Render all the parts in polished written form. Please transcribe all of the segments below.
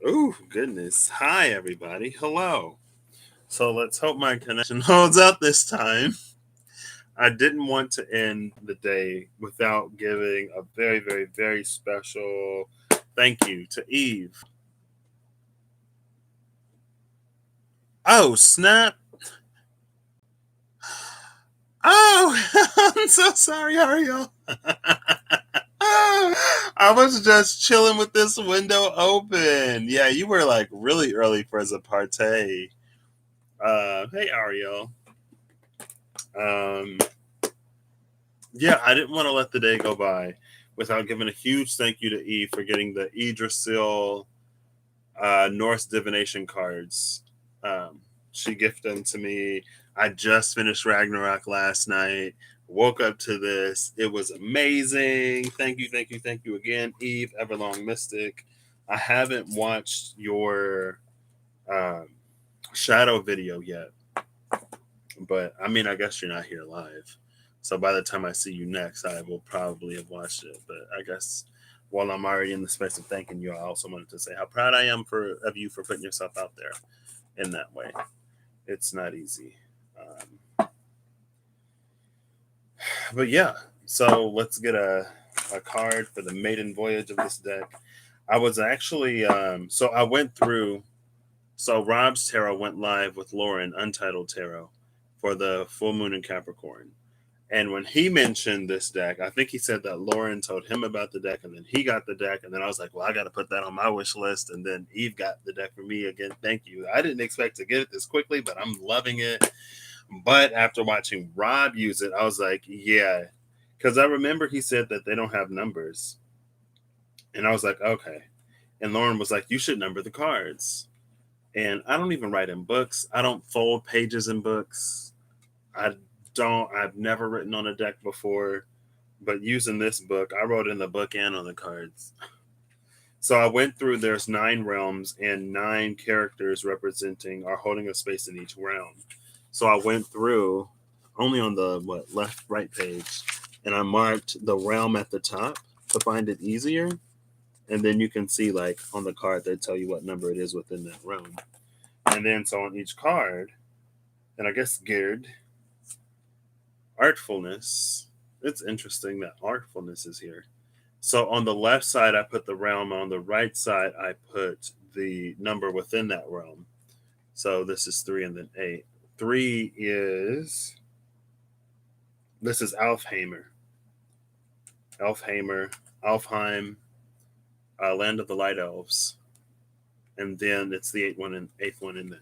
Oh, goodness. Hi, everybody. Hello. So let's hope my connection holds up this time. I didn't want to end the day without giving a very, very, very special thank you to Eve. Oh, snap. Oh, I'm so sorry. How are y'all? I was just chilling with this window open. Yeah, you were like really early for the partay. Hey, Ariel. Um, Yeah, I didn't want to let the day go by without giving a huge thank you to Eve for getting the Yggdrasil Norse divination cards. Um, she gifted them to me. I just finished Ragnarok last night. Woke up to this. It was amazing. Thank you, thank you, thank you again, Eve, Everlong Mystic. I haven't watched your um, shadow video yet, but I mean, I guess you're not here live. So by the time I see you next, I will probably have watched it. But I guess while I'm already in the space of thanking you, I also wanted to say how proud I am of you for putting yourself out there in that way. It's not easy. But yeah, so let's get a card for the maiden voyage of this deck. I was actually, so I went through, so Rob's Tarot went live with Lauren, Untitled Tarot, for the full moon in Capricorn. And when he mentioned this deck, I think he said that Lauren told him about the deck, and then he got the deck, and then I was like, "Well, I got to put that on my wish list." And then Eve got the deck for me again. Thank you. I didn't expect to get it this quickly, but I'm loving it. But after watching Rob use it, I was like, "Yeah," because I remember he said that they don't have numbers, and I was like, "Okay." And Lauren was like, "You should number the cards." And I don't even write in books. I don't fold pages in books. I don't. I've never written on a deck before, but using this book, I wrote in the book and on the cards. So I went through. There's 9 realms and 9 characters representing or holding a space in each realm. So I went through only on the left right page, and I marked the realm at the top to find it easier. And then you can see like on the card they tell you what number it is within that realm. And then so on each card, and I guess geared artfulness. It's interesting that artfulness is here. So on the left side, I put the realm. On the right side, I put the number within that realm. So this is 3 and then 8. 3 is, this is Alfheimer. Elfheimer, Alfheim, Land of the Light Elves. And then it's the eighth one in there.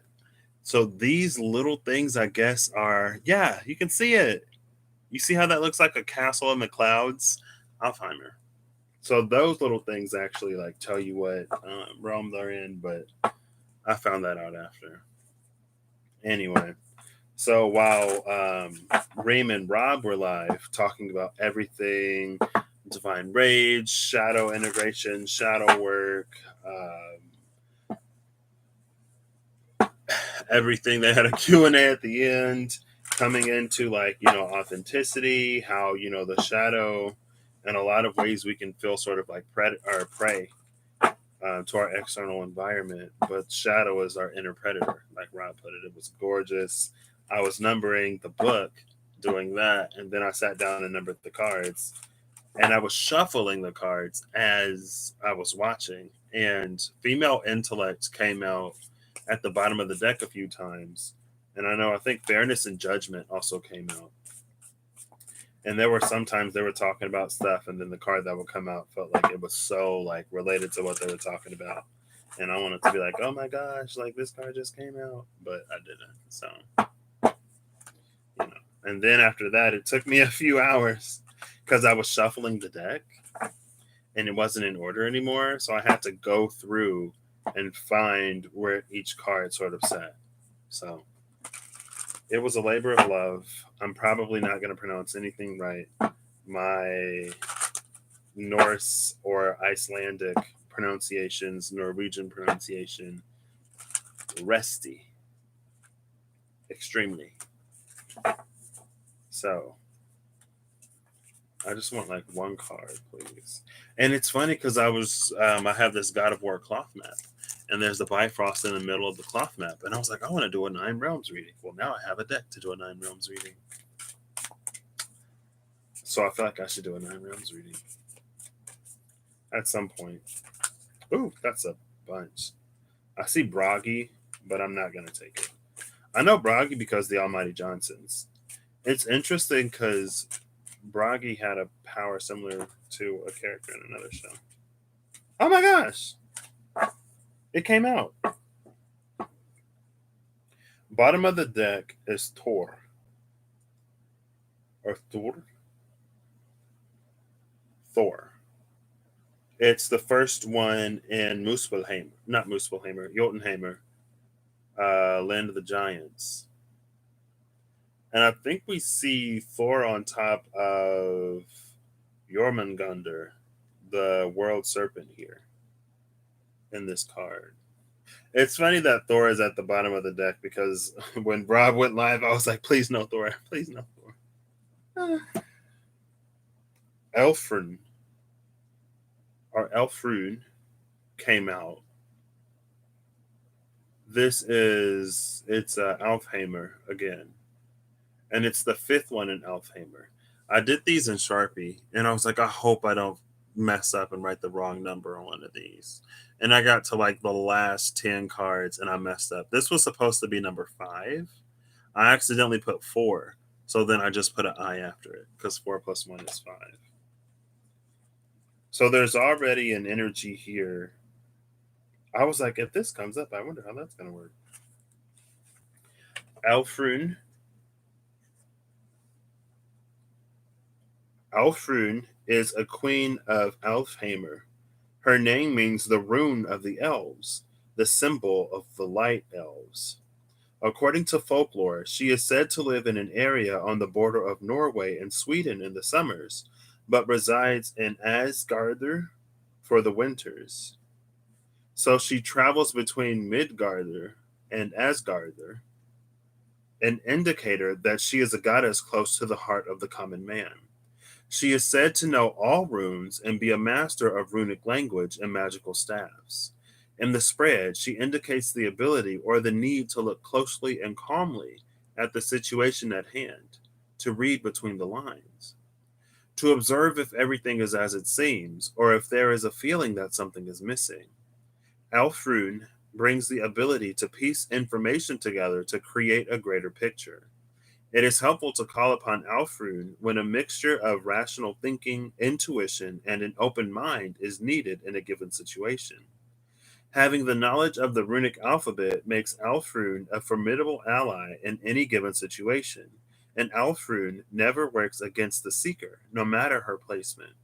So these little things, I guess, are, yeah, you can see it. You see how that looks like a castle in the clouds? Alfheimer. So those little things actually like tell you what realm they're in, but I found that out after. Anyway, so while Reem and Rob were live talking about everything, divine rage, shadow integration, shadow work, everything, they had a Q&A at the end coming into like, authenticity, how, the shadow, and a lot of ways we can feel sort of like or prey to our external environment, but shadow is our inner predator, like Rob put it. It was gorgeous. I was numbering the book, doing that, and then I sat down and numbered the cards, and I was shuffling the cards as I was watching. And female intellect came out at the bottom of the deck a few times, and I think fairness and judgment also came out. And there were sometimes they were talking about stuff, and then the card that would come out felt like it was so like related to what they were talking about, and I wanted to be like, oh my gosh, like this card just came out, but I didn't. So you know, and then after that, it took me a few hours because I was shuffling the deck and it wasn't in order anymore, so I had to go through and find where each card sort of sat. So it was a labor of love. I'm probably not going to pronounce anything right. My Norse or Icelandic pronunciations, Norwegian pronunciation, resty, extremely. So I just want like one card, please. And it's funny because I have this God of War cloth map, And there's the Bifrost in the middle of the cloth map. And I was like, I want to do a Nine Realms reading. Well, now I have a deck to do a Nine Realms reading. So I feel like I should do a Nine Realms reading at some point. Ooh, that's a bunch. I see Bragi, but I'm not going to take it. I know Bragi because the Almighty Johnsons. It's interesting because Bragi had a power similar to a character in another show. Oh my gosh! It came out. Bottom of the deck is Thor. Or Thor? Thor. It's the first one in Muspelheim. Not Muspelheimer, Jotunheimer. Land of the Giants. And I think we see Thor on top of Jormungandr, the world serpent here in this card. It's funny that Thor is at the bottom of the deck because when Rob went live, I was like, please no Thor. Please no Thor. Elfrun or Elfrun came out. It's Alfheimer again. And it's the fifth one in Alfheimer. I did these in Sharpie, and I was like, I hope I don't mess up and write the wrong number on one of these. And I got to like the last 10 cards, and I messed up. This was supposed to be number 5. I accidentally put 4, so then I just put an I after it because 4 plus 1 is 5. So there's already an energy here. I was like, if this comes up, I wonder how that's going to work. Alfrun. Alfrun is a queen of Alfheimer. Her name means the rune of the elves, the symbol of the light elves. According to folklore, she is said to live in an area on the border of Norway and Sweden in the summers, but resides in Asgardr for the winters. So she travels between Midgardr and Asgardr, an indicator that she is a goddess close to the heart of the common man. She is said to know all runes and be a master of runic language and magical staffs. In the spread, she indicates the ability or the need to look closely and calmly at the situation at hand, to read between the lines, to observe if everything is as it seems, or if there is a feeling that something is missing. Alfrun brings the ability to piece information together to create a greater picture. It is helpful to call upon Alfrun when a mixture of rational thinking, intuition, and an open mind is needed in a given situation. Having the knowledge of the runic alphabet makes Alfrun a formidable ally in any given situation, and Alfrun never works against the seeker, no matter her placement.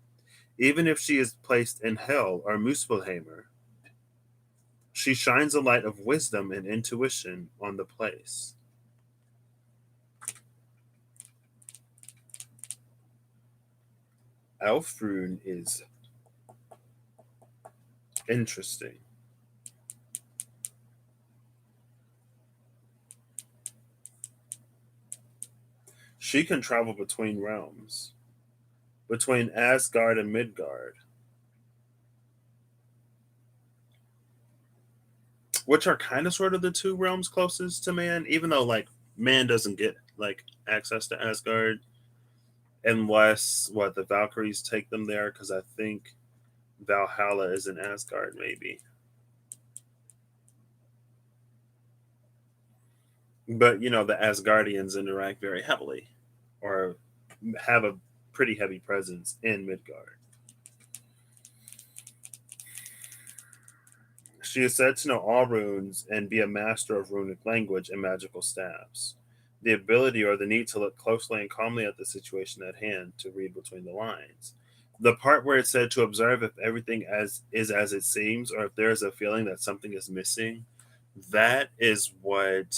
Even if she is placed in Hell or Muspelheimer, she shines a light of wisdom and intuition on the place. Alfrun is interesting. She can travel between realms, between Asgard and Midgard, which are kind of sort of the two realms closest to man, even though like man doesn't get like access to Asgard unless what the Valkyries take them there, because I think Valhalla is in Asgard, maybe. But you know, the Asgardians interact very heavily, or have a pretty heavy presence in Midgard. She is said to know all runes and be a master of runic language and magical staffs. The ability or the need to look closely and calmly at the situation at hand to read between the lines. The part where it said to observe if everything as it seems, or if there is a feeling that something is missing, that is what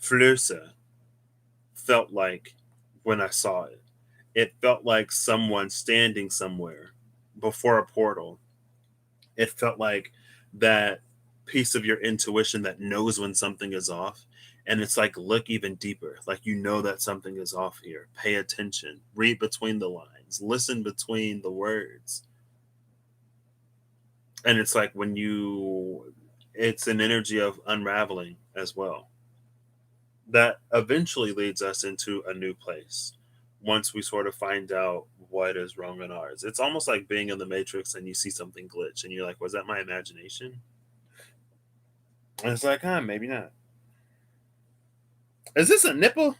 Flursa felt like when I saw it. It felt like someone standing somewhere before a portal. It felt like that piece of your intuition that knows when something is off. And it's like, look even deeper. Like, you know that something is off here. Pay attention. Read between the lines. Listen between the words. And it's like when you it's an energy of unraveling as well. That eventually leads us into a new place once we sort of find out what is wrong in ours. It's almost like being in the Matrix and you see something glitch and you're like, was that my imagination? And it's like, maybe not. Is this a nipple?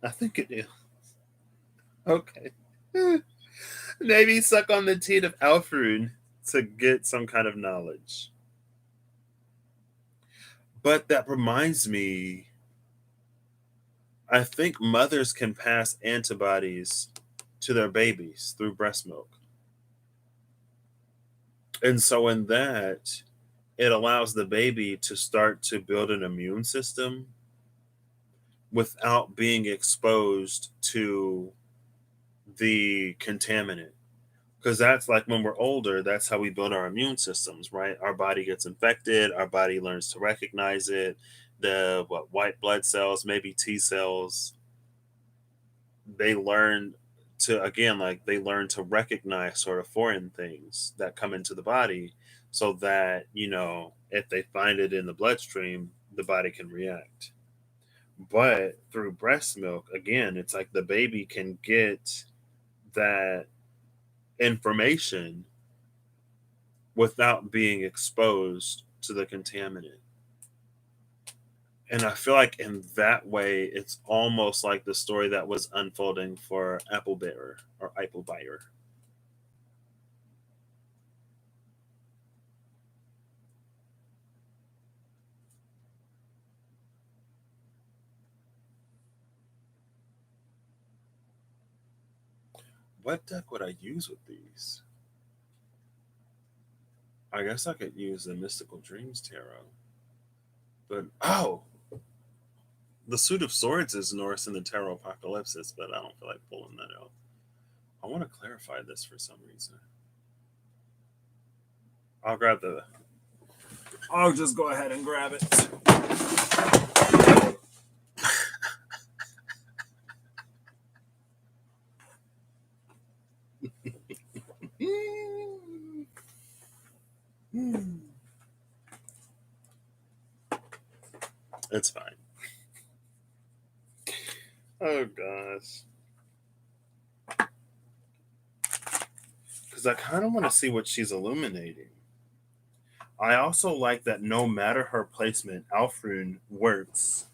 I think it is. Okay. Maybe suck on the teat of Alfred to get some kind of knowledge. But that reminds me, I think mothers can pass antibodies to their babies through breast milk. And so, in that, it allows the baby to start to build an immune system without being exposed to the contaminant. Because that's like when we're older, that's how we build our immune systems, right? Our body gets infected, our body learns to recognize it. The white blood cells, maybe T cells, they learn to, again, like they learn to recognize sort of foreign things that come into the body, so that if they find it in the bloodstream, the body can react. But through breast milk, again, it's like the baby can get that information without being exposed to the contaminant. And I feel like in that way, it's almost like the story that was unfolding for Apple Bearer or Apple Buyer. What deck would I use with these? I guess I could use the Mystical Dreams Tarot. But, the Suit of Swords is Norse in the Tarot Apocalypse, but I don't feel like pulling that out. I want to clarify this for some reason. I'll grab the. I'll just go ahead and grab it. It's fine. Oh gosh. Because I kind of want to see what she's illuminating. I also like that no matter her placement, Alfrun works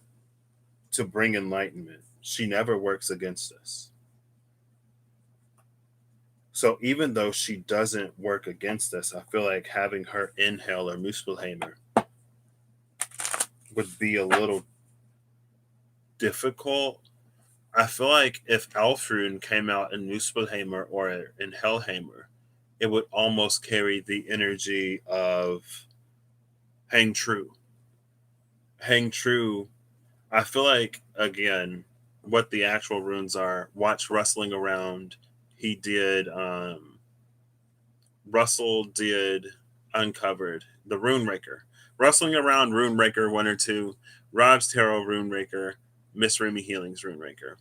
to bring enlightenment. She never works against us. So even though she doesn't work against us, I feel like having her in Hell or Muspelheimer would be a little difficult. I feel like if Alfrun came out in Muspelheimer or in Hellheimer, it would almost carry the energy of Hang True. Hang True, I feel like, again, what the actual runes are, watch Rustling Around. He did, Russell did Uncovered, the Rune Raker. Rustling Around, Rune Raker 1 or 2, Rob's Tarot, Rune Raker, Miss Remy Healing's Rune Raker.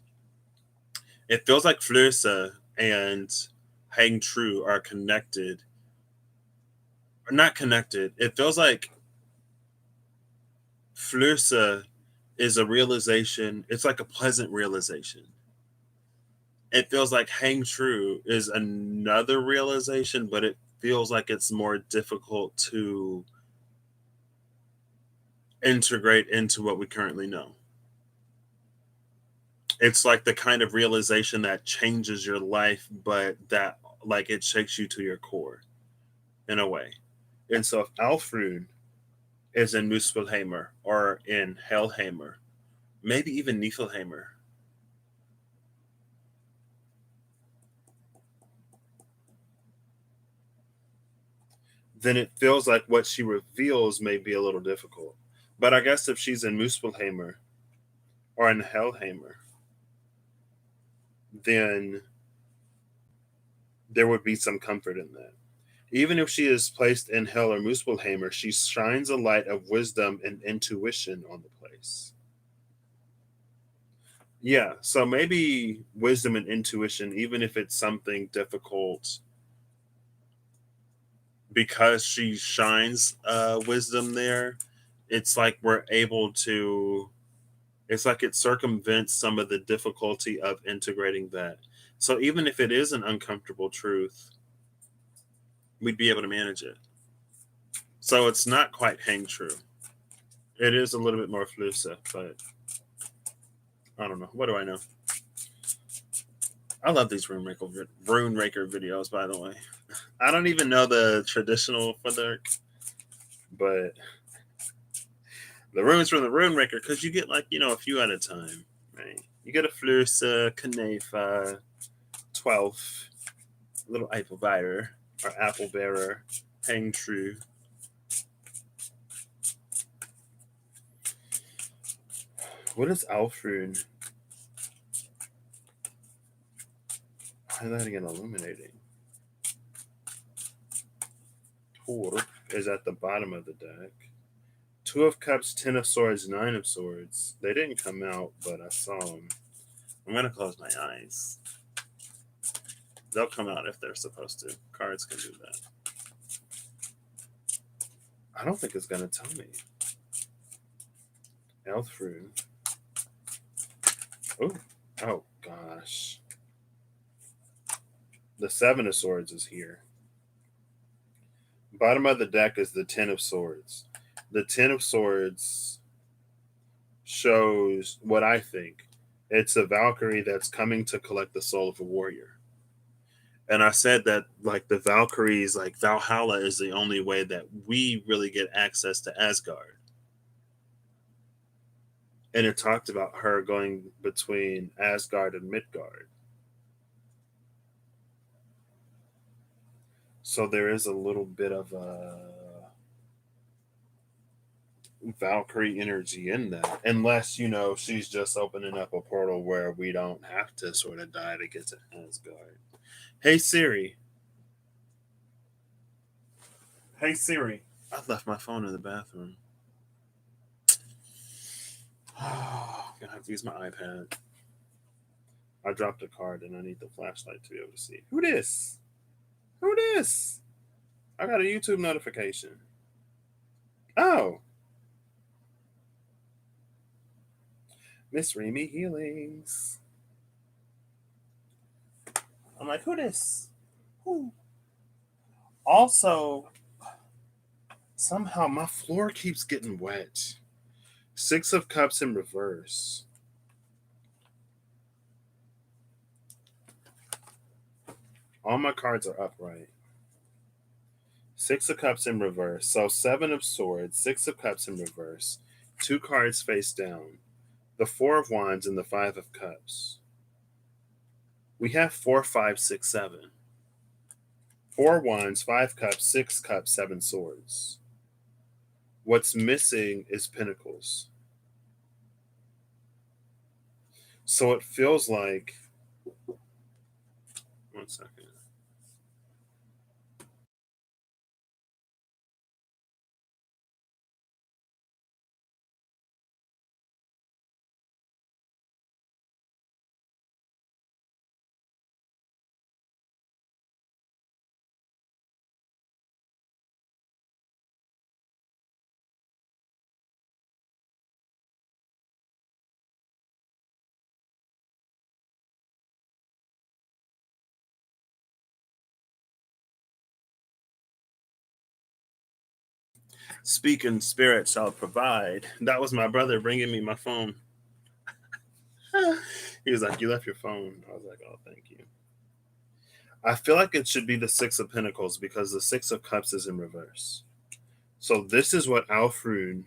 It feels like Flursa and Hang True are connected. Or not connected. It feels like Flursa is a realization. It's like a pleasant realization. It feels like Hang True is another realization, but it feels like it's more difficult to integrate into what we currently know. It's like the kind of realization that changes your life, but that, like, it shakes you to your core in a way. And so if Alfrun is in Muspelheimer or in Hellheimer, maybe even Niflheimer, then it feels like what she reveals may be a little difficult. But I guess if she's in Muspelheimer or in Hellheimer, then there would be some comfort in that. Even if she is placed in Hell or Muspelheimer, she shines a light of wisdom and intuition on the place. Yeah, so maybe wisdom and intuition, even if it's something difficult because she shines wisdom there, it's like we're able to, it's like it circumvents some of the difficulty of integrating that. So even if it is an uncomfortable truth, we'd be able to manage it. So it's not quite hang true. It is a little bit more flusa, but I don't know. What do I know? I love these rune raker videos, by the way. I don't even know the traditional for the, but the runes from the rune raker, because you get like, a few at a time, right? You get a flusa, kanefa, 12th, little apple bearer or apple bearer, hang true. What is Alfrune? Highlighting and illuminating. Tor is at the bottom of the deck. Two of Cups, Ten of Swords, Nine of Swords. They didn't come out, but I saw them. I'm going to close my eyes. They'll come out if they're supposed to. Cards can do that. I don't think it's going to tell me. Elfrune. Oh, gosh. The Seven of Swords is here. Bottom of the deck is the Ten of Swords. The Ten of Swords shows what I think. It's a Valkyrie that's coming to collect the soul of a warrior. And I said that like the Valkyries, like Valhalla is the only way that we really get access to Asgard. And it talked about her going between Asgard and Midgard. So there is a little bit of a Valkyrie energy in that. Unless, she's just opening up a portal where we don't have to sort of die to get to Asgard. Hey Siri. Hey Siri. I left my phone in the bathroom. I'm gonna have to use my iPad. I dropped a card and I need the flashlight to be able to see. Who this? Who this? I got a YouTube notification. Oh. Miss Remy Healings. I'm like, who this? Who? Also, somehow my floor keeps getting wet. Six of Cups in reverse. All my cards are upright. Six of Cups in reverse. So Seven of Swords, Six of Cups in reverse. Two cards face down. The Four of Wands and the Five of Cups. We have 4, 5, 6, 7. Four Wands, Five Cups, Six Cups, Seven Swords. What's missing is Pentacles. So it feels like. One second. Speaking spirit shall provide. That was my brother bringing me my phone. He was like, "You left your phone." I was like, "Oh, thank you." I feel like it should be the Six of Pentacles because the Six of Cups is in reverse. So this is what Alfrune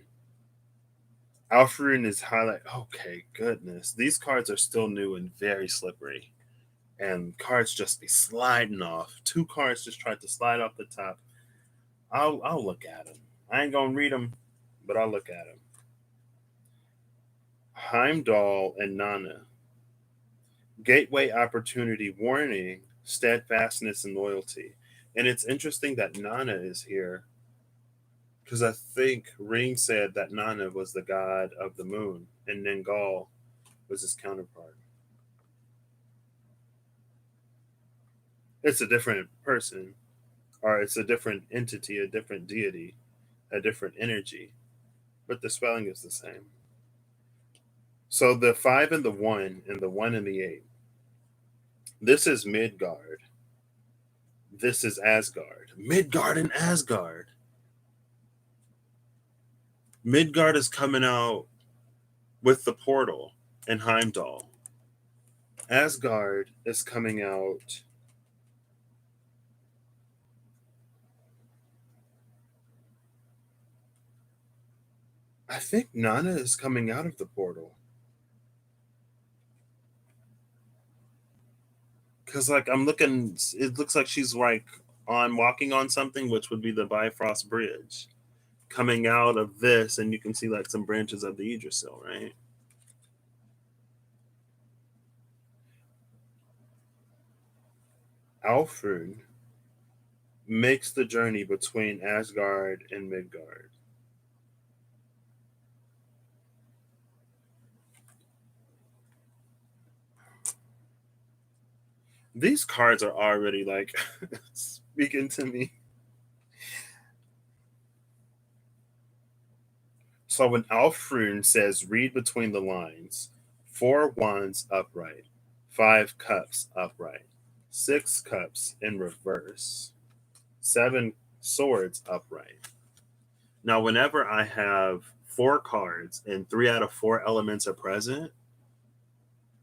is highlight. Okay, goodness. These cards are still new and very slippery. And cards just be sliding off. Two cards just tried to slide off the top. I'll look at them. I ain't gonna read them, but I'll look at them. Heimdall and Nana. Gateway opportunity warning, steadfastness and loyalty. And it's interesting that Nana is here because I think Ring said that Nana was the god of the moon and Ningal was his counterpart. It's a different person. or it's a different entity, a different deity, a different energy, but the spelling is the same. So the 5 and the 1 and the 8. This is Midgard. This is Asgard. Midgard and Asgard. Midgard is coming out with the portal in Heimdall. Asgard is coming out. I think Nana is coming out of the portal. Because, like, I'm looking, it looks like she's like on walking on something, which would be the Bifrost Bridge. Coming out of this, and you can see like some branches of the Yggdrasil, right? Alfred makes the journey between Asgard and Midgard. These cards are already like speaking to me. So when Alfred says, read between the lines, 4 wands upright, 5 cups upright, 6 cups in reverse, 7 swords upright. Now, whenever I have 4 cards and 3 out of 4 elements are present,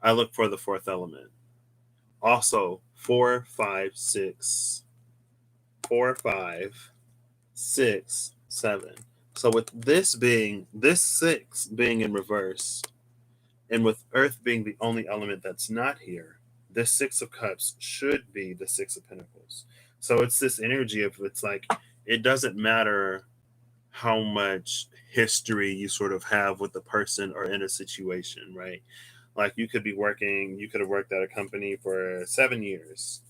I look for the fourth element. Also, 4, 5, 6, 4, 5, 6, 7. So with this 6 being in reverse, and with Earth being the only element that's not here, this 6 of Cups should be the 6 of Pentacles. So it's this energy of, it's like, it doesn't matter how much history you sort of have with the person or in a situation, right? Like you could you could have worked at a company for 7 years,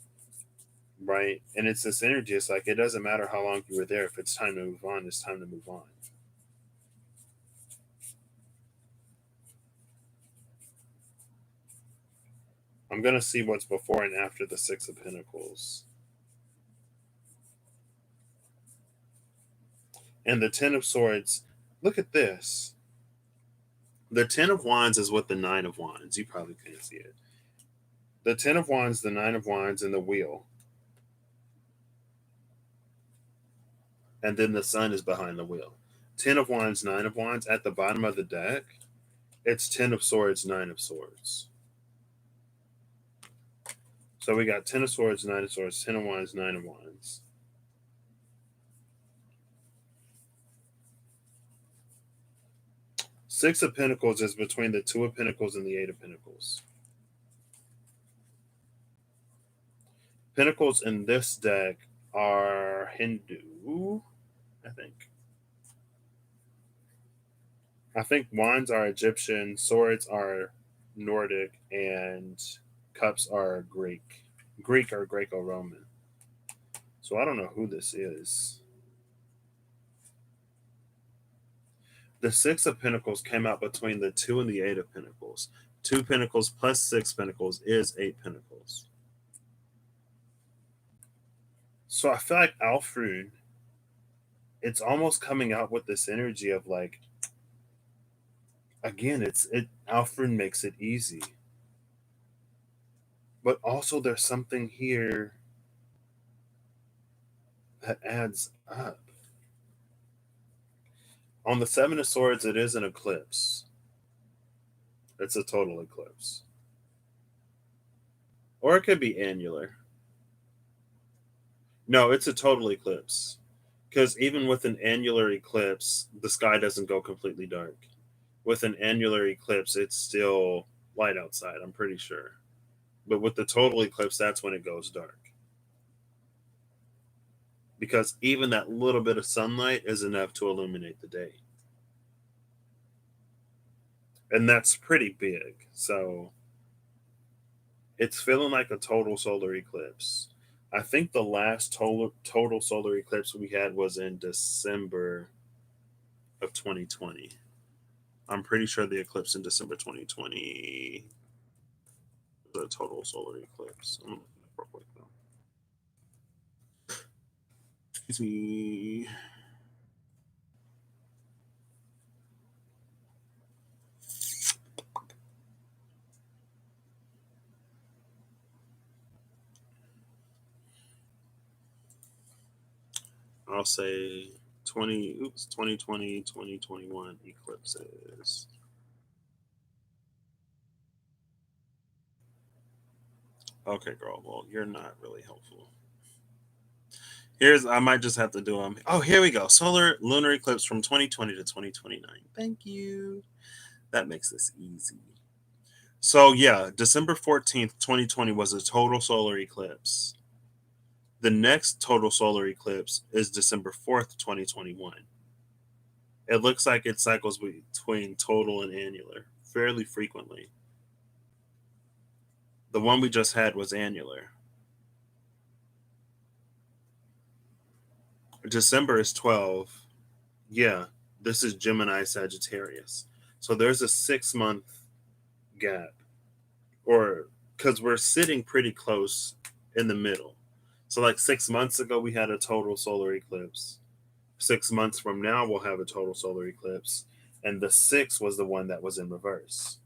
right? And it's this energy. It's like, it doesn't matter how long you were there. If it's time to move on, it's time to move on. I'm going to see what's before and after the 6 of Pentacles. And the 10 of Swords, look at this. The 10 of Wands is with the 9 of Wands. You probably can't see it. The 10 of Wands, the 9 of Wands, and the Wheel. And then the Sun is behind the Wheel. 10 of Wands, 9 of Wands. At the bottom of the deck, it's 10 of Swords, 9 of Swords. So we got 10 of Swords, 9 of Swords, 10 of Wands, 9 of Wands. Six of Pentacles is between the 2 of Pentacles and the 8 of Pentacles. Pentacles in this deck are Hindu, I think. I think Wands are Egyptian, Swords are Nordic, and Cups are Greek. Greek or Greco Roman. So I don't know who this is. The 6 of Pentacles came out between the 2 and the 8 of Pentacles. 2 Pentacles plus 6 Pentacles is 8 Pentacles. So I feel like Alfred, it's almost coming out with this energy of like, again, Alfred makes it easy. But also there's something here that adds up. On the 7 of Swords, it is an eclipse. It's a total eclipse. Or it could be annular. No, it's a total eclipse. Because even with an annular eclipse, the sky doesn't go completely dark. With an annular eclipse, it's still light outside, I'm pretty sure. But with the total eclipse, that's when it goes dark. Because even that little bit of sunlight is enough to illuminate the day. And that's pretty big. So it's feeling like a total solar eclipse. I think the last total solar eclipse we had was in December of 2020. I'm pretty sure the eclipse in December 2020 was a total solar eclipse. I'm looking up real quick though. me. I'll say 2020, 2021 eclipses. Okay, girl. Well, you're not really helpful. I might just have to do them. Oh, here we go. Solar lunar eclipse from 2020 to 2029. Thank you. That makes this easy. So, yeah, December 14th, 2020 was a total solar eclipse. The next total solar eclipse is December 4th, 2021. It looks like it cycles between total and annular fairly frequently. The one we just had was annular. December is 12. Yeah, this is Gemini Sagittarius. So there's a 6 month gap, or because we're sitting pretty close in the middle. So, like 6 months ago, we had a total solar eclipse. 6 months from now, we'll have a total solar eclipse. And the six was the one that was in reverse.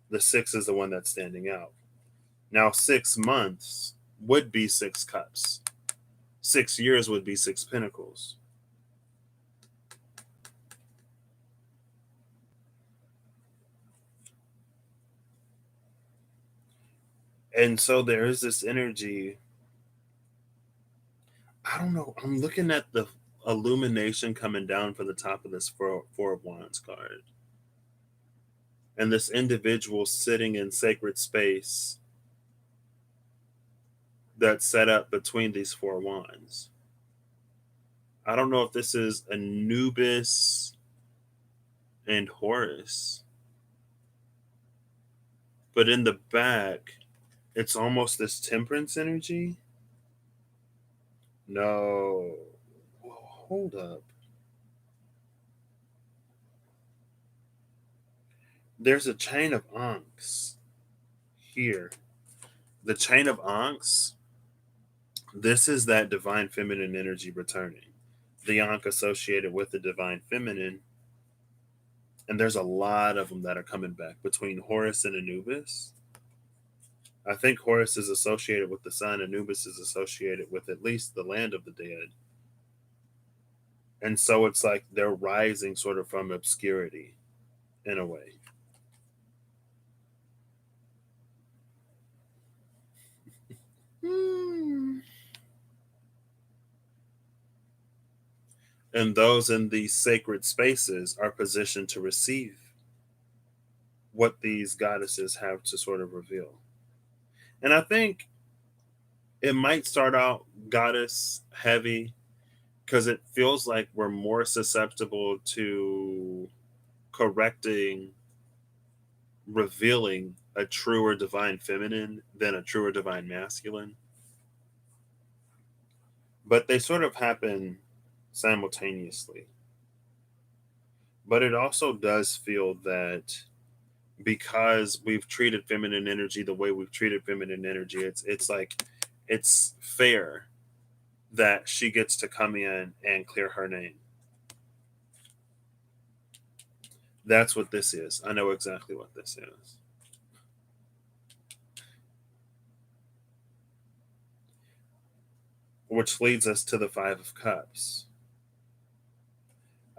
The six is the one that's standing out. Now, 6 months would be six cups, 6 years would be six pentacles. And so there is this energy. I don't know. I'm looking at the illumination coming down from the top of this four of wands card. And this individual sitting in sacred space that's set up between these four wands. I don't know if this is Anubis and Horus, but in the back, it's almost this temperance energy. No. Well, hold up. There's a chain of ankhs here. The chain of ankhs, this is that divine feminine energy returning. The ankh associated with the divine feminine. And there's a lot of them that are coming back between Horus and Anubis. I think Horus is associated with the sun, Anubis is associated with at least the land of the dead. And so it's like they're rising sort of from obscurity in a way. Hmm. And those in these sacred spaces are positioned to receive what these goddesses have to sort of reveal. And I think it might start out goddess heavy because it feels like we're more susceptible to correcting, revealing a truer divine feminine than a truer divine masculine. But they sort of happen simultaneously. But it also does feel that because we've treated feminine energy the way we've treated feminine energy, it's like it's fair that she gets to come in and clear her name. That's what this is. I know exactly what this is. Which leads us to the Five of Cups.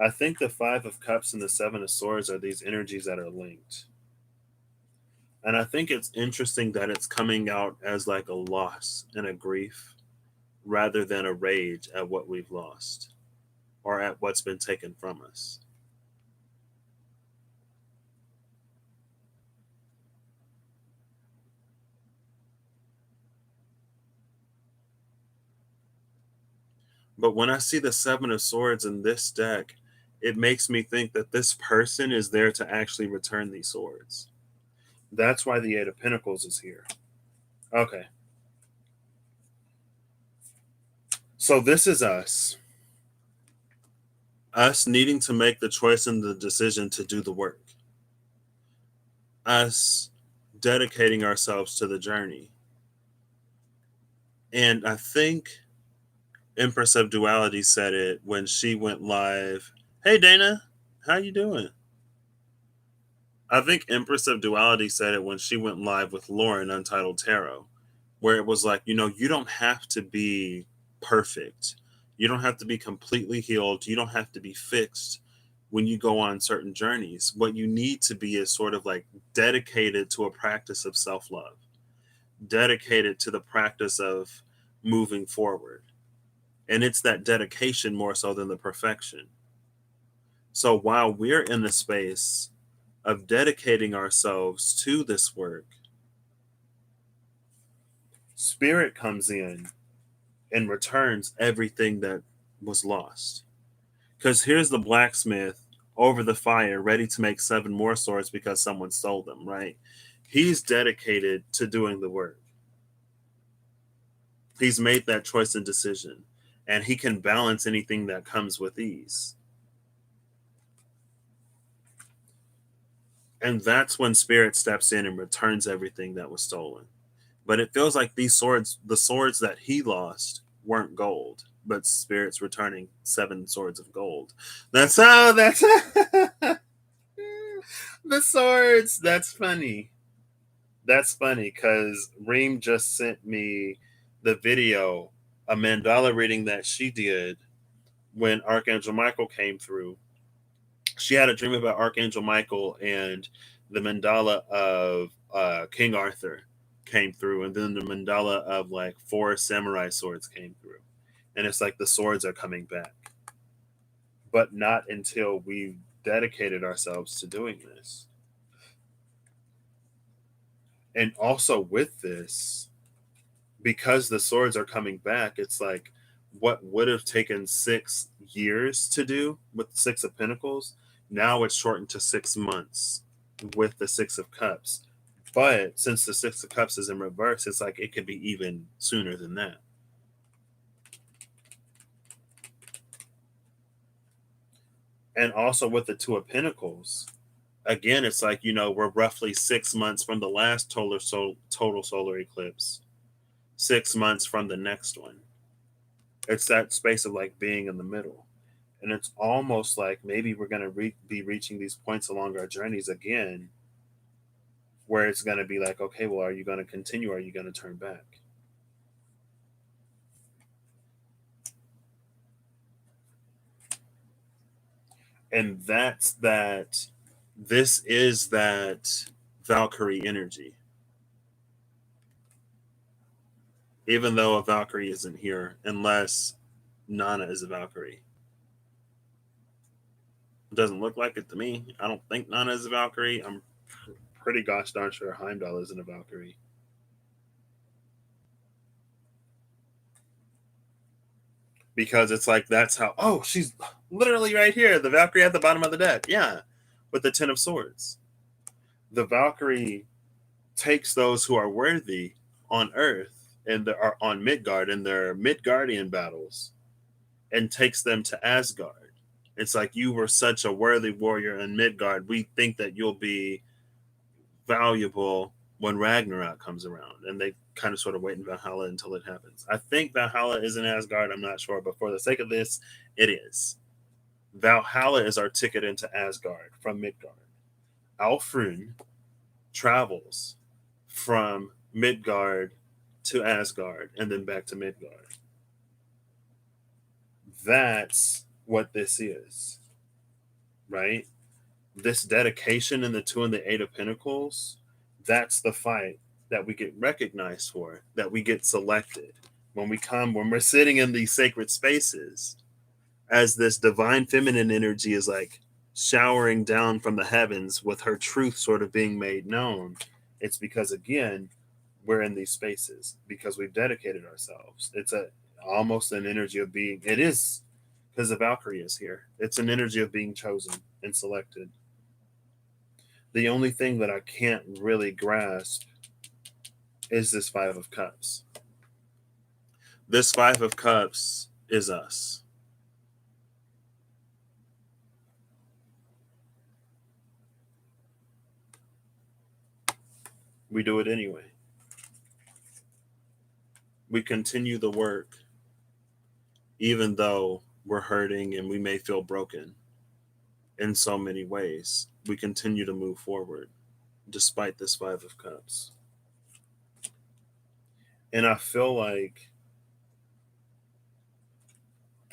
I think the Five of Cups and the Seven of Swords are these energies that are linked. And I think it's interesting that it's coming out as like a loss and a grief rather than a rage at what we've lost or at what's been taken from us. But when I see the Seven of Swords in this deck, it makes me think that this person is there to actually return these swords. That's why the Eight of Pentacles is here. Okay. So this is us. Us needing to make the choice and the decision to do the work. Us dedicating ourselves to the journey. And I think Empress of Duality said it when she went live. Hey Dana, how you doing? I think Empress of Duality said it when she went live with Lauren Untitled Tarot, where it was like, you don't have to be perfect. You don't have to be completely healed. You don't have to be fixed when you go on certain journeys. What you need to be is sort of like dedicated to a practice of self love, dedicated to the practice of moving forward. And it's that dedication more so than the perfection. So while we're in the space of dedicating ourselves to this work, Spirit comes in and returns everything that was lost. Because here's the blacksmith over the fire, ready to make 7 more swords because someone stole them, right? He's dedicated to doing the work. He's made that choice and decision, and he can balance anything that comes with ease. And that's when Spirit steps in and returns everything that was stolen. But it feels like these swords, the swords that he lost, weren't gold, but Spirit's returning 7 swords of gold. That's how. That's the swords. That's funny. That's funny because Reem just sent me the video, a mandala reading that she did when Archangel Michael came through. She had a dream about Archangel Michael, and the mandala of King Arthur came through, and then the mandala of like 4 samurai swords came through. And it's like the swords are coming back, but not until we've dedicated ourselves to doing this. And also with this, because the swords are coming back, it's like what would have taken 6 years to do with 6 of Pentacles, now it's shortened to 6 months with the 6 of Cups. But since the 6 of Cups is in reverse, it's like it could be even sooner than that. And also with the 2 of Pentacles, again, it's like, we're roughly 6 months from the last total solar eclipse, 6 months from the next one. It's that space of like being in the middle. And it's almost like maybe we're going to be reaching these points along our journeys again, where it's going to be like, okay, well, are you going to continue? Or are you going to turn back? And that's that. This is that Valkyrie energy. Even though a Valkyrie isn't here, unless Nana is a Valkyrie. It doesn't look like it to me. I don't think Nana is a Valkyrie. I'm pretty gosh darn sure Heimdall isn't a Valkyrie. Because it's like that's how. Oh, she's literally right here. The Valkyrie at the bottom of the deck. Yeah, with the 10 of Swords. The Valkyrie takes those who are worthy on Earth and are on Midgard in their Midgardian battles, and takes them to Asgard. It's like, you were such a worthy warrior in Midgard. We think that you'll be valuable when Ragnarok comes around. And they kind of sort of wait in Valhalla until it happens. I think Valhalla is in Asgard. I'm not sure. But for the sake of this, it is. Valhalla is our ticket into Asgard from Midgard. Alfrun travels from Midgard to Asgard and then back to Midgard. That's what this is, right? This dedication in the 2 and the 8 of Pentacles, that's the fight that we get recognized for, that we get selected when we're sitting in these sacred spaces, as this divine feminine energy is like showering down from the heavens with her truth sort of being made known. It's because, again, we're in these spaces because we've dedicated ourselves. It's almost an energy of being. It is, because the Valkyrie is here. It's an energy of being chosen and selected. The only thing that I can't really grasp is this 5 of Cups. This 5 of Cups is us. We do it anyway. We continue the work even though we're hurting and we may feel broken in so many ways, we continue to move forward despite this Five of Cups. And I feel like,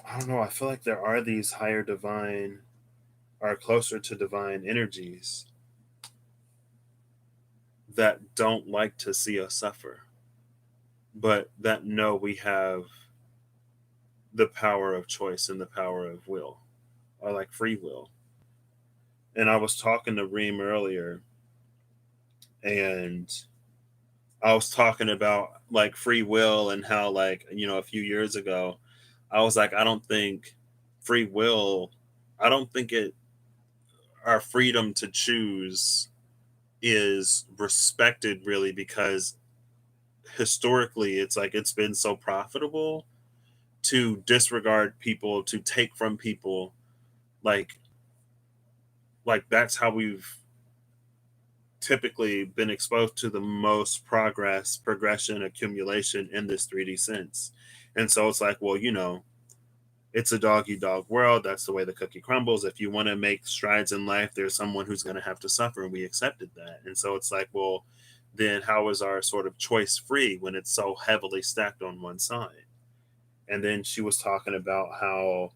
I don't know, I feel like there are these higher divine or closer to divine energies that don't like to see us suffer, but that know we have the power of choice and the power of will, or like free will. And I was talking to Reem earlier, and I was talking about like free will and how, like, a few years ago, I was like, I don't think free will, I don't think our freedom to choose is respected really, because historically it's like it's been so profitable to disregard people, to take from people, like that's how we've typically been exposed to the most progression, accumulation in this 3D sense. And so it's like, well, it's a dog eat dog world. That's the way the cookie crumbles. If you want to make strides in life, there's someone who's going to have to suffer, and we accepted that. And so it's like, well, then how is our sort of choice free when it's so heavily stacked on one side? And then she was talking about how,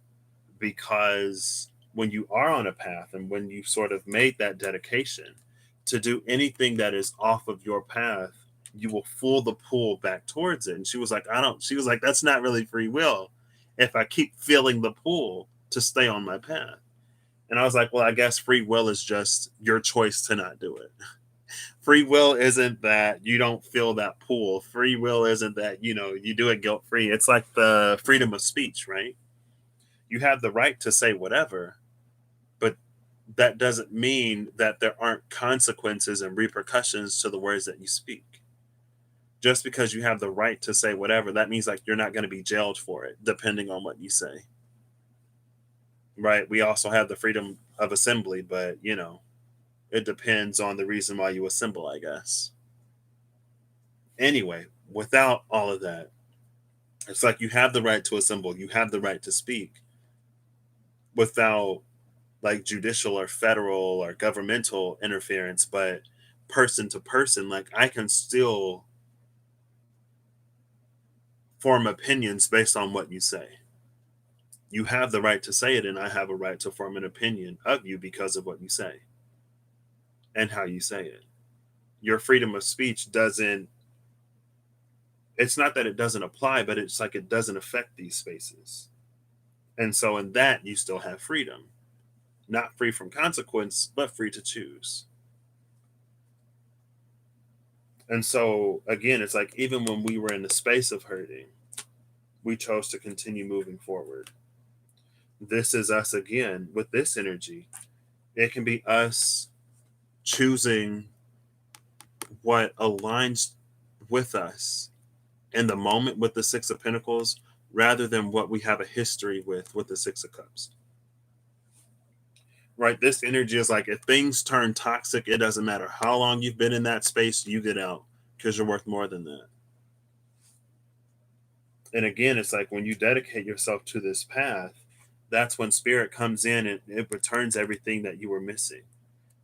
because when you are on a path and when you sort of made that dedication to do anything that is off of your path, you will feel the pull back towards it. And she was like, she was like, that's not really free will if I keep feeling the pull to stay on my path. And I was like, well, I guess free will is just your choice to not do it. Free will isn't that you don't feel that pull. Free will isn't that, you do it guilt free. It's like the freedom of speech, right? You have the right to say whatever, but that doesn't mean that there aren't consequences and repercussions to the words that you speak. Just because you have the right to say whatever, that means like you're not going to be jailed for it, depending on what you say. Right? We also have the freedom of assembly, but it depends on the reason why you assemble, I guess. Anyway, without all of that, it's like you have the right to assemble, you have the right to speak without like judicial or federal or governmental interference, but person to person, like I can still form opinions based on what you say. You have the right to say it, and I have a right to form an opinion of you because of what you say and how you say it. Your freedom of speech doesn't, it's not that it doesn't apply, but it's like it doesn't affect these spaces. And so in that, you still have freedom, not free from consequence, but free to choose. And so again, it's like even when we were in the space of hurting, we chose to continue moving forward. This is us again with this energy. It can be us choosing what aligns with us in the moment with the Six of Pentacles rather than what we have a history with the Six of Cups. Right? This energy is like if things turn toxic, it doesn't matter how long you've been in that space, you get out because you're worth more than that. And again, it's like when you dedicate yourself to this path, that's when spirit comes in and it returns everything that you were missing.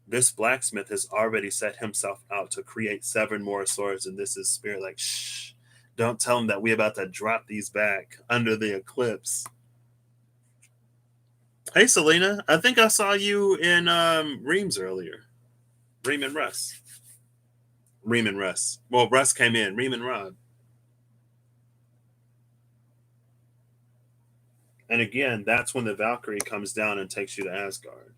This blacksmith has already set himself out to create 7 more swords, and this is spirit like, shh, don't tell him that we about to drop these back under the eclipse. Hey Selena, I think I saw you in Reams earlier. Reem and Russ. Reem and Russ. Well, Russ came in. Reem and Rob. And again, that's when the Valkyrie comes down and takes you to Asgard.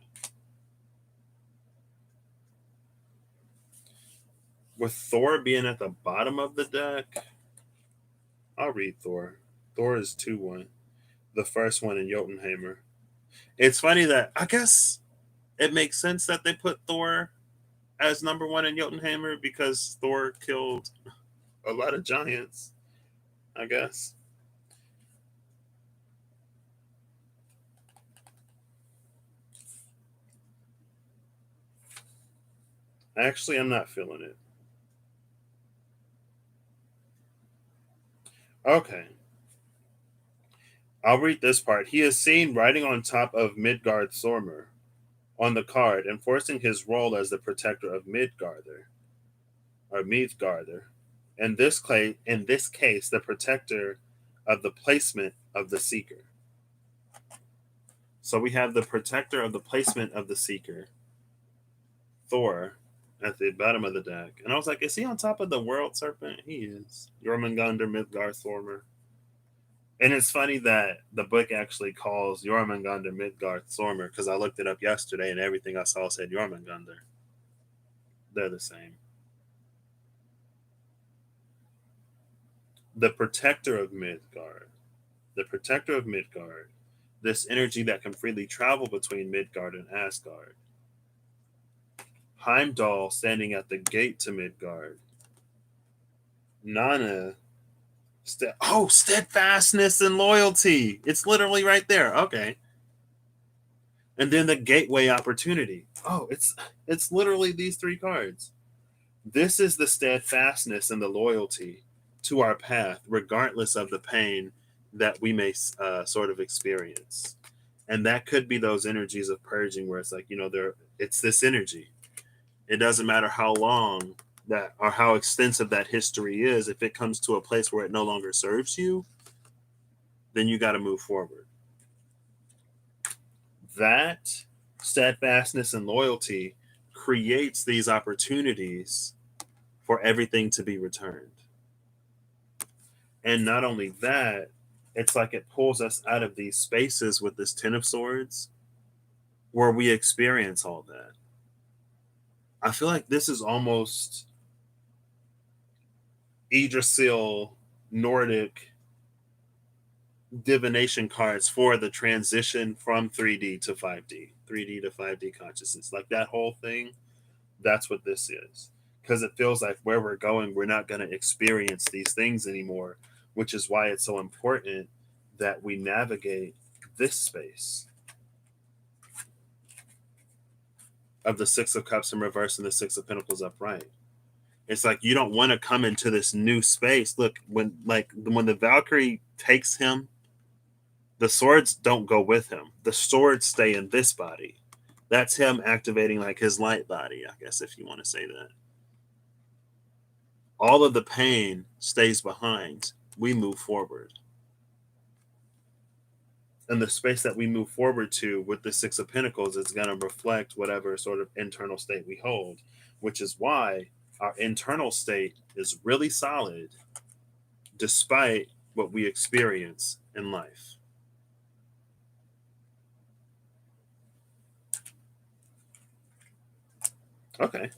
With Thor being at the bottom of the deck, I'll read Thor. Thor is 2-1. The first one in Jotunheimer. It's funny that I guess it makes sense that they put Thor as number 1 in Jotunheimer because Thor killed a lot of giants, I guess. Actually, I'm not feeling it. Okay. I'll read this part. He is seen riding on top of Midgard Sormer on the card, enforcing his role as the protector of Midgarder or Midgarder. In this case, the protector of the placement of the seeker. So we have the protector of the placement of the seeker, Thor, at the bottom of the deck. And I was like, is he on top of the world serpent? He is. Jormungandr Midgard Thormer. And it's funny that the book actually calls Jormungandr Midgard Thormer because I looked it up yesterday and everything I saw said Jormungandr. They're the same. The protector of Midgard. The protector of Midgard. This energy that can freely travel between Midgard and Asgard. Heimdall standing at the gate to Midgard. Nana. Steadfastness and loyalty. It's literally right there. Okay. And then the gateway opportunity. It's literally these three cards. This is the steadfastness and the loyalty to our path, regardless of the pain that we may sort of experience. And that could be those energies of purging where it's like, it's this energy. It doesn't matter how long that or how extensive that history is. If it comes to a place where it no longer serves you, then you got to move forward. That steadfastness and loyalty creates these opportunities for everything to be returned. And not only that, it's like it pulls us out of these spaces with this Ten of Swords where we experience all that. I feel like this is almost Yggdrasil Nordic divination cards for the transition from 3D to 5D, 3D to 5D consciousness. Like that whole thing, that's what this is. Because it feels like where we're going, we're not going to experience these things anymore, which is why it's so important that we navigate this space of the Six of Cups in reverse and the Six of Pentacles upright. It's like you don't want to come into this new space. Look, when the Valkyrie takes him, the swords don't go with him. The swords stay in this body. That's him activating like his light body, I guess, if you want to say that. All of the pain stays behind. We move forward. And the space that we move forward to with the Six of Pentacles is going to reflect whatever sort of internal state we hold, which is why our internal state is really solid despite what we experience in life. Okay.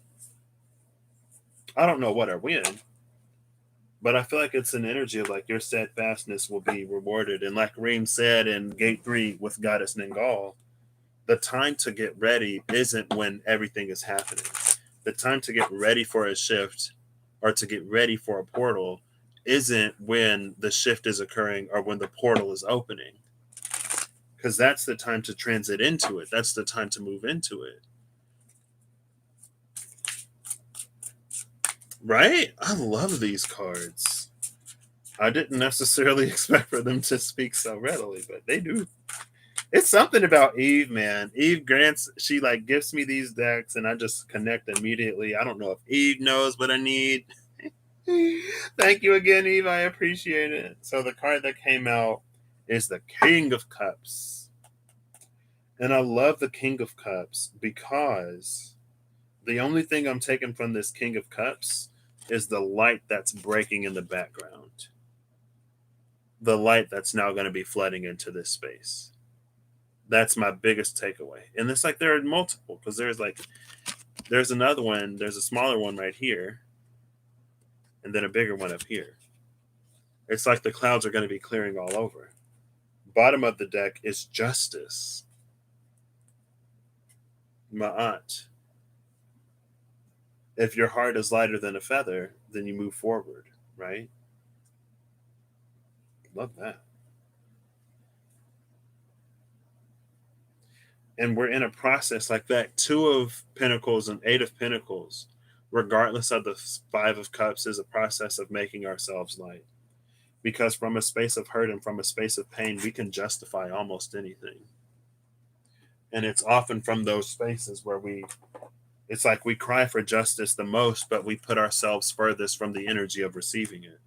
I don't know what I win, but I feel like it's an energy of like your steadfastness will be rewarded. And like Reem said in Gate 3 with Goddess Ningal, the time to get ready isn't when everything is happening. The time to get ready for a shift or to get ready for a portal isn't when the shift is occurring or when the portal is opening. Because that's the time to transit into it. That's the time to move into it. Right? I love these cards. I didn't necessarily expect for them to speak so readily, but they do. It's something about Eve, man. Eve grants, she like gives me these decks and I just connect immediately. I don't know if Eve knows what I need. Thank you again, Eve. I appreciate it. So the card that came out is the King of Cups. And I love the King of Cups because the only thing I'm taking from this King of Cups is the light that's breaking in the background. The light that's now going to be flooding into this space. That's my biggest takeaway. And it's like there are multiple because there's another one, there's a smaller one right here, and then a bigger one up here. It's like the clouds are going to be clearing all over. Bottom of the deck is Justice. Ma'at. If your heart is lighter than a feather, then you move forward, right? Love that. And we're in a process like that. Two of Pentacles and Eight of Pentacles, regardless of the Five of Cups, is a process of making ourselves light. Because from a space of hurt and from a space of pain, we can justify almost anything. And it's often from those spaces where it's like we cry for justice the most, but we put ourselves furthest from the energy of receiving it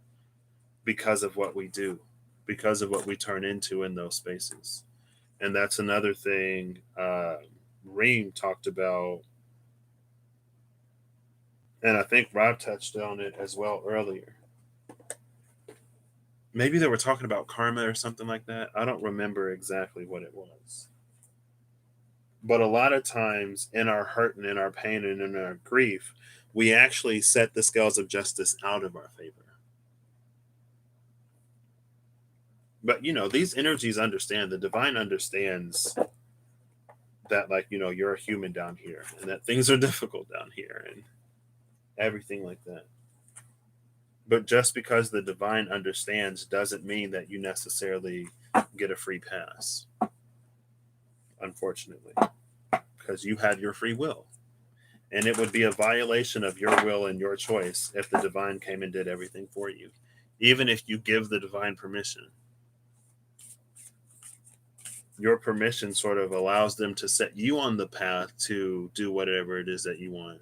because of what we do, because of what we turn into in those spaces. And that's another thing Reem talked about, and I think Rob touched on it as well earlier. Maybe they were talking about karma or something like that. I don't remember exactly what it was. But a lot of times in our hurt and in our pain and in our grief, we actually set the scales of justice out of our favor. But these energies understand, the divine understands that, like, you're a human down here and that things are difficult down here and everything like that. But just because the divine understands doesn't mean that you necessarily get a free pass, unfortunately, because you had your free will. And it would be a violation of your will and your choice if the divine came and did everything for you, even if you give the divine permission. Your permission sort of allows them to set you on the path to do whatever it is that you want.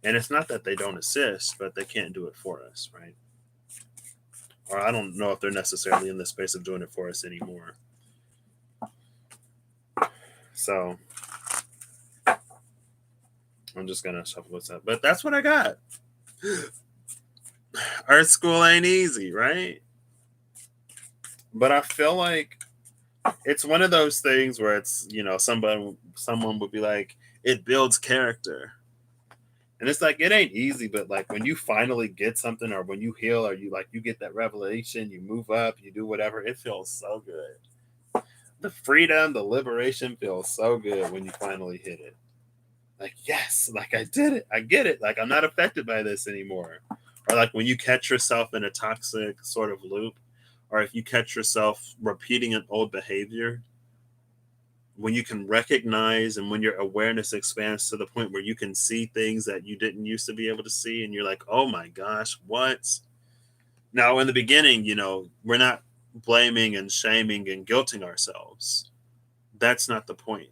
And it's not that they don't assist, but they can't do it for us, right? Or I don't know if they're necessarily in the space of doing it for us anymore. So I'm just gonna shuffle this up. But that's what I got. Art school ain't easy, right? But I feel like it's one of those things where it's, someone would be like, it builds character. And it's like, it ain't easy, but like when you finally get something, or when you heal, or you get that revelation, you move up, you do whatever, it feels so good. The freedom, the liberation feels so good when you finally hit it. Like, yes, like I did it. I get it. Like I'm not affected by this anymore. Or like when you catch yourself in a toxic sort of loop, or if you catch yourself repeating an old behavior, when you can recognize and when your awareness expands to the point where you can see things that you didn't used to be able to see, and you're like, oh my gosh, what? Now, in the beginning, we're not blaming and shaming and guilting ourselves. That's not the point.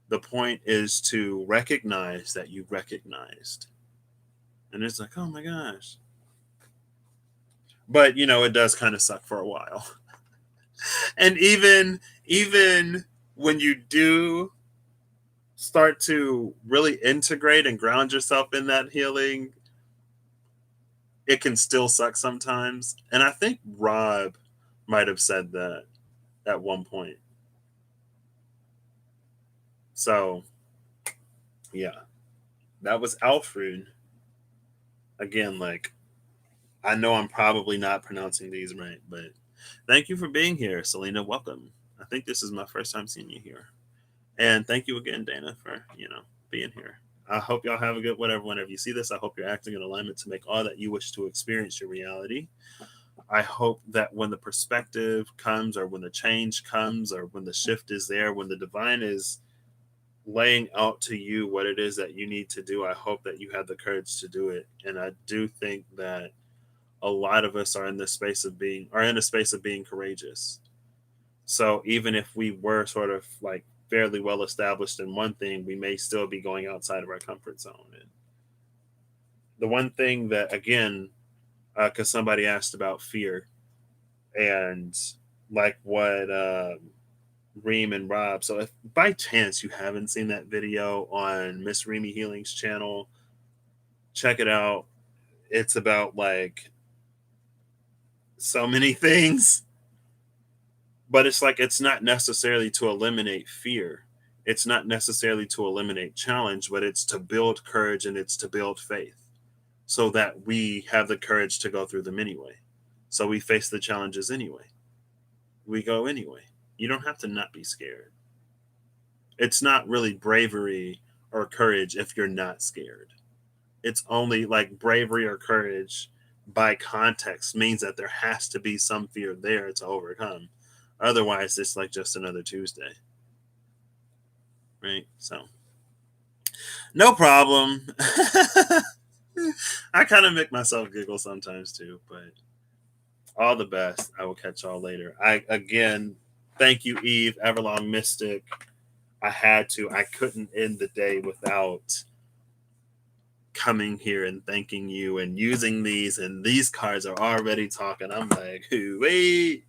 The point is to recognize that you recognized. And it's like, oh my gosh. But, it does kind of suck for a while. And even when you do start to really integrate and ground yourself in that healing, it can still suck sometimes. And I think Rob might have said that at one point. So, yeah, that was Alfred. Again, like, I know I'm probably not pronouncing these right, but thank you for being here, Selena. Welcome. I think this is my first time seeing you here. And thank you again, Dana, for, being here. I hope y'all have a good whenever you see this. I hope you're acting in alignment to make all that you wish to experience your reality. I hope that when the perspective comes, or when the change comes, or when the shift is there, when the divine is laying out to you what it is that you need to do, I hope that you have the courage to do it. And I do think that a lot of us are in a space of being courageous. So even if we were sort of like fairly well established in one thing, we may still be going outside of our comfort zone. And the one thing that, again, because somebody asked about fear, and like what Reem and Rob. So if by chance you haven't seen that video on Miss Reemy Healing's channel, check it out. It's about like so many things, but it's like it's not necessarily to eliminate fear. It's not necessarily to eliminate challenge, but it's to build courage and it's to build faith so that we have the courage to go through them anyway. So we face the challenges anyway. We go anyway. You don't have to not be scared. It's not really bravery or courage if you're not scared. It's only like bravery or courage by context means that there has to be some fear there to overcome. Otherwise, it's like just another Tuesday. Right? So, no problem. I kind of make myself giggle sometimes too, but All the best. I will catch y'all later. I again thank you, Eve, Everlong Mystic. I had to. I couldn't end the day without coming here and thanking you and using these. And these cards are already talking. I'm like, wait.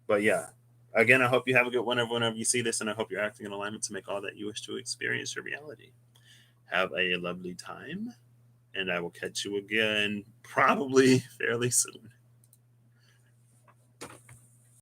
But yeah, again, I hope you have a good one whenever you see this, and I hope you're acting in alignment to make all that you wish to experience your reality. Have a lovely time, and I will catch you again probably fairly soon.